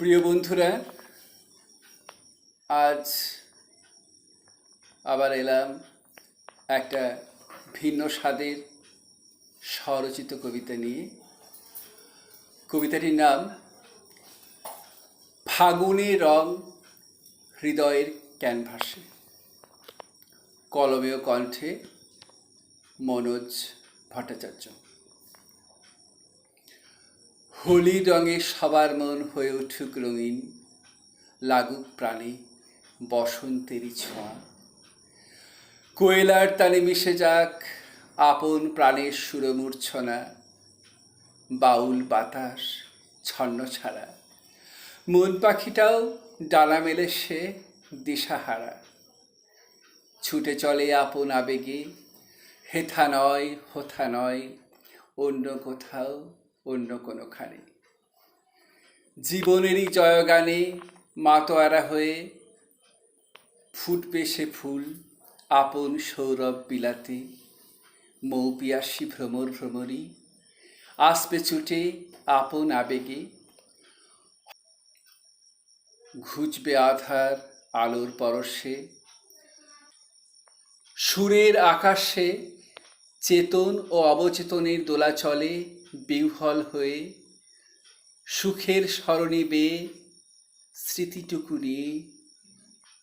প্রিয় বন্ধুরা, আজ আবার এলাম একটা ভিন্ন স্বাদের স্বরচিত কবিতা নিয়ে। কবিতাটির নাম ফাগুনে রং হৃদয়ের ক্যানভাসে। কলমে ও কণ্ঠে মনোজ ভট্টাচার্য। হোলির রঙে সবার মন হয়ে উঠুক রঙিন, লাগুক প্রাণে বসন্তেরই ছোঁয়া। কোয়েলার তানে মিশে যাক আপন প্রাণের সুরমূর্ছনা, বাউল বাতাস ছন্ন ছাড়া। মন পাখিটাও ডানা মেলে সে দিশাহারা। ছুটে চলে আপন আবেগে, হেথা নয় হোথা নয়, অন্য কোথাও অন্য কোনোখানে। জীবনেরই জয়গানে মাতোয়ারা হয়ে ফুটবে সে ফুল আপন সৌরভ বিলাতে। মৌপিয়াসী ভ্রমর ভ্রমরী আসবে ছুটে আপন আবেগে। ঘুচবে আধার আলোর পরশে, সুরের আকাশে চেতন ও অবচেতনের দোলাচলে বিহ্বল হয়ে। সুখের স্মরণে বেয়ে স্মৃতিটুকু নিয়ে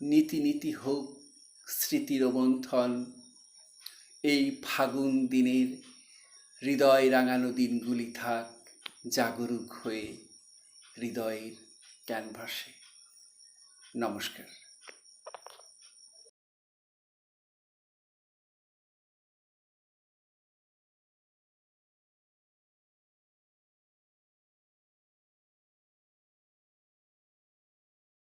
নীতি নীতি হোক স্মৃতির মন্থন। এই ফাগুন দিনের হৃদয় রাঙানো দিনগুলি থাক জাগরুক হয়ে হৃদয়ের ক্যানভাসে। নমস্কার।